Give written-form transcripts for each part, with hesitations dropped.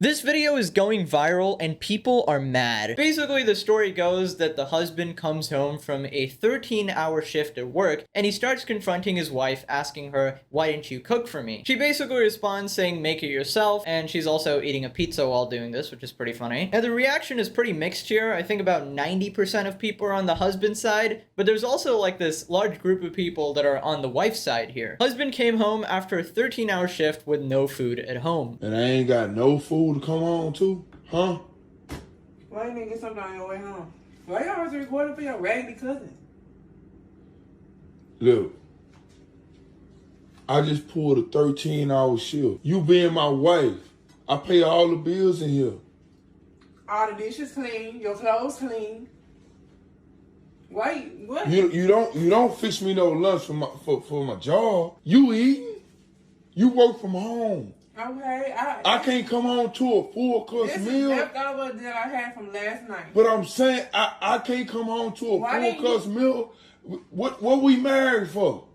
This video is going viral and people are mad. Basically, the story goes that the husband comes home from a 13-hour shift at work and he starts confronting his wife, asking her, "Why didn't you cook for me?" She basically responds saying, "Make it yourself," and she's also eating a pizza while doing this, which is pretty funny. Now, the reaction is pretty mixed here. I think about 90% of people are on the husband's side, but there's also like this large group of people that are on the wife's side here. Husband came home after a 13-hour shift with no food at home. And I ain't got no food to come home to? Huh? Why you didn't get something on your way home? Why you always recording for your raggedy cousin? Look, I just pulled a 13-hour shift. You being my wife, I pay all the bills in here. All the dishes clean, your clothes clean. Why? What? You don't fix me no lunch for my job. You eating? You work from home. Okay, I can't come home to a full course this meal. This is leftover that I had from last night. But I'm saying I can't come home to a full course meal. What we married for?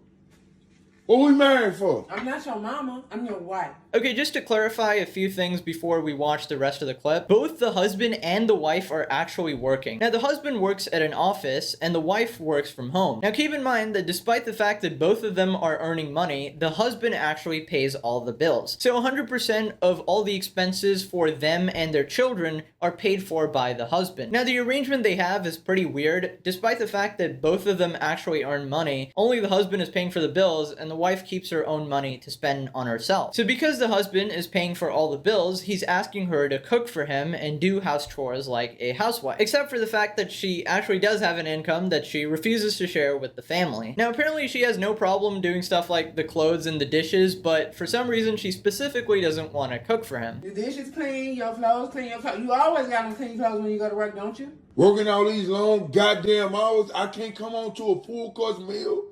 What we married for? I'm not your mama. I'm your wife. Okay, just to clarify a few things before we watch the rest of the clip, both the husband and the wife are actually working. Now, the husband works at an office and the wife works from home. Now, keep in mind that despite the fact that both of them are earning money, the husband actually pays all the bills. So 100% of all the expenses for them and their children are paid for by the husband. Now, the arrangement they have is pretty weird. Despite the fact that both of them actually earn money, only the husband is paying for the bills and the wife keeps her own money to spend on herself. So because the husband is paying for all the bills, he's asking her to cook for him and do house chores like a housewife. Except for the fact that she actually does have an income that she refuses to share with the family. Now, apparently she has no problem doing stuff like the clothes and the dishes, but for some reason she specifically doesn't want to cook for him. The dishes clean, your clothes clean, you always got them clean clothes when you go to work, don't you? Working all these long goddamn hours, I can't come home to a full course meal?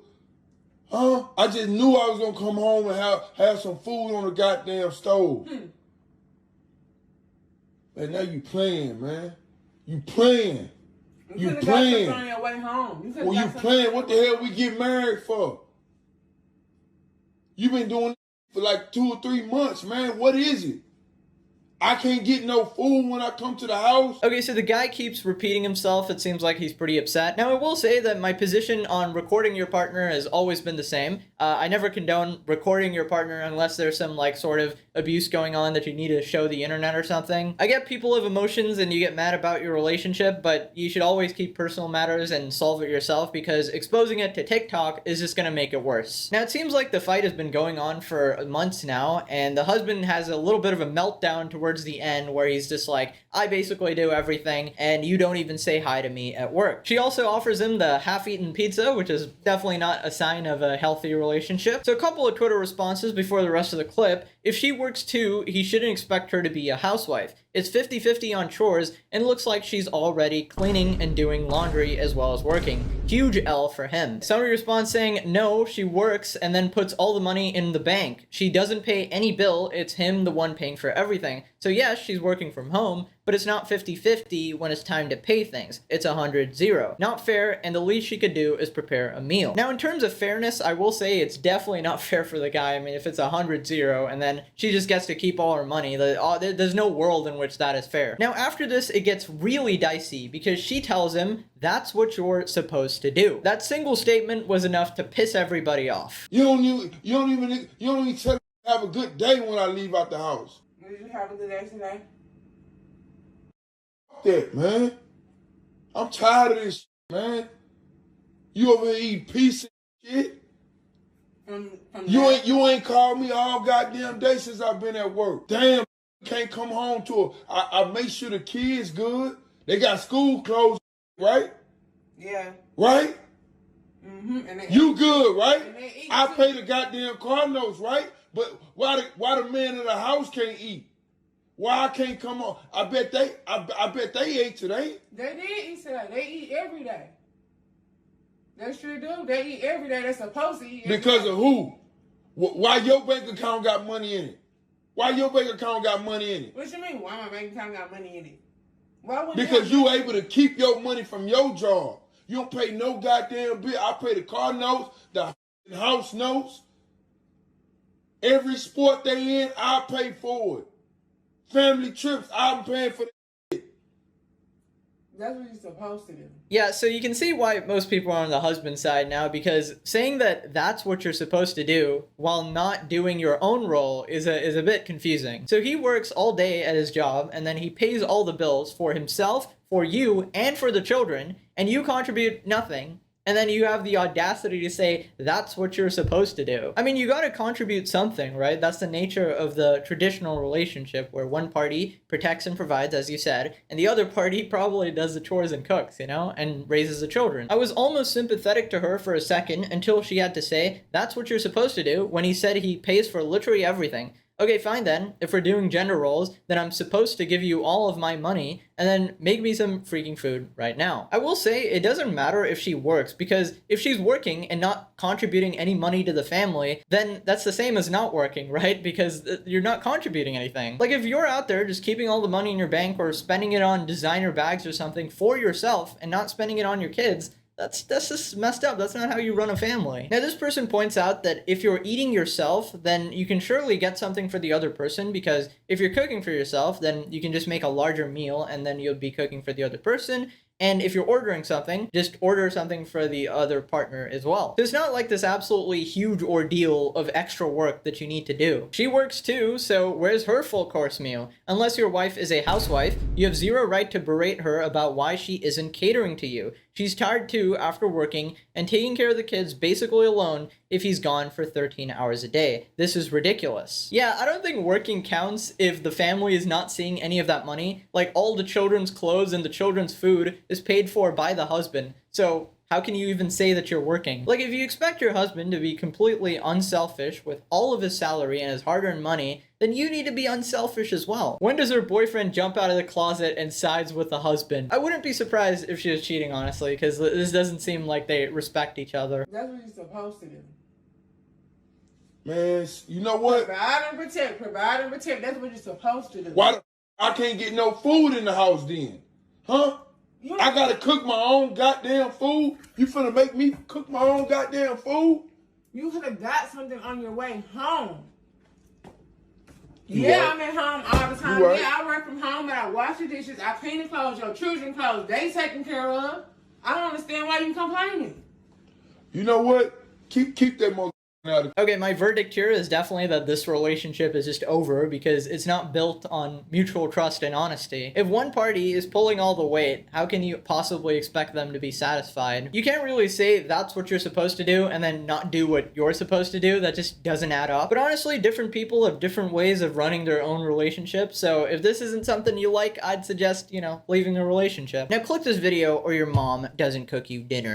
Huh? I just knew I was gonna come home and have some food on the goddamn stove. And now you playing, man. You playing. You playing. Got on your way home. Well, you playing. What the hell we get married for? You been doing for like 2 or 3 months, man. What is it? I can't get no food when I come to the house. Okay, so the guy keeps repeating himself. It seems like he's pretty upset. Now, I will say that my position on recording your partner has always been the same. I never condone recording your partner unless there's some like sort of abuse going on that you need to show the internet or something. I get people have emotions and you get mad about your relationship, but you should always keep personal matters and solve it yourself because exposing it to TikTok is just gonna make it worse. Now, it seems like the fight has been going on for months now, and the husband has a little bit of a meltdown towards the end where he's just like, "I basically do everything and you don't even say hi to me at work." She also offers him the half-eaten pizza, which is definitely not a sign of a healthy relationship. So a couple of Twitter responses before the rest of the clip. If she works too, he shouldn't expect her to be a housewife. It's 50-50 on chores and looks like she's already cleaning and doing laundry as well as working. Huge L for him. Somebody responds saying, "No, she works and then puts all the money in the bank. She doesn't pay any bill, it's him the one paying for everything. So yes, she's working from home, but it's not 50-50 when it's time to pay things. It's 100-0. Not fair, and the least she could do is prepare a meal." Now, in terms of fairness, I will say it's definitely not fair for the guy. I mean, if it's 100-0 and then she just gets to keep all her money, there's no world in which that is fair. Now, after this, it gets really dicey because she tells him that's what you're supposed to do. That single statement was enough to piss everybody off. You don't even tell me to have a good day when I leave out the house. Did you have a good day today? That, man. I'm tired of this shit, man. You over here eating pizza and shit. You ain't called me all goddamn day since I've been at work. Damn, can't come home to I make sure the kids good. They got school clothes, right? Yeah. Right? Mm-hmm. You good, right? I pay the goddamn car notes, right? But why the man in the house can't eat? Why I can't come on? I bet they ate today. They did eat today. They eat every day. They sure do. They eat every day. They're supposed to eat every Because day. of who? Why your bank account got money in it? Why your bank account got money in it? What you mean? Why my bank account got money in it? Why would Because you able to keep your money from your job. You don't pay no goddamn bill. I pay the car notes, the house notes. Every sport they in, I pay for it. family trips, I'm paying for. That's what you're supposed to do. Yeah, so you can see why most people are on the husband side now, because saying that that's what you're supposed to do while not doing your own role is a bit confusing. So he works all day at his job, and then he pays all the bills for himself, for you, and for the children, and you contribute nothing. And then you have the audacity to say that's what you're supposed to do. I mean, you gotta contribute something, right? That's the nature of the traditional relationship, where one party protects and provides, as you said, and the other party probably does the chores and cooks, you know, and raises the children. I was almost sympathetic to her for a second until she had to say that's what you're supposed to do when he said he pays for literally everything. Okay, fine then. If we're doing gender roles, then I'm supposed to give you all of my money and then make me some freaking food right now. I will say it doesn't matter if she works, because if she's working and not contributing any money to the family, then that's the same as not working, right? Because you're not contributing anything. Like if you're out there just keeping all the money in your bank or spending it on designer bags or something for yourself and not spending it on your kids, that's just messed up. That's not how you run a family. Now, this person points out that if you're eating yourself, then you can surely get something for the other person, because if you're cooking for yourself, then you can just make a larger meal and then you'll be cooking for the other person. And if you're ordering something, just order something for the other partner as well. So it's not like this absolutely huge ordeal of extra work that you need to do. She works too, so where's her full course meal? Unless your wife is a housewife, you have zero right to berate her about why she isn't catering to you. She's tired too after working and taking care of the kids basically alone if he's gone for 13 hours a day. This is ridiculous. Yeah, I don't think working counts if the family is not seeing any of that money. Like, all the children's clothes and the children's food is paid for by the husband. So how can you even say that you're working? Like, if you expect your husband to be completely unselfish with all of his salary and his hard-earned money, then you need to be unselfish as well. When does her boyfriend jump out of the closet and sides with the husband? I wouldn't be surprised if she was cheating, honestly, because this doesn't seem like they respect each other. That's what you're supposed to do. Man, you know what? Provide and protect. Provide and protect. That's what you're supposed to do. Why I can't get no food in the house then? Huh? I gotta cook my own goddamn food? You finna make me cook my own goddamn food? You could have got something on your way home. You Yeah, right. I'm at home all the time. You right. Yeah, I work from home, but I wash the dishes, I clean the clothes, your children's clothes, they taken care of. I don't understand why you complaining. You know what? Keep that mother out of. Okay, my verdict here is definitely that this relationship is just over because it's not built on mutual trust and honesty. If one party is pulling all the weight, how can you possibly expect them to be satisfied? You can't really say that's what you're supposed to do and then not do what you're supposed to do. That just doesn't add up. But honestly, different people have different ways of running their own relationship. So if this isn't something you like, I'd suggest, leaving the relationship. Now click this video or your mom doesn't cook you dinner.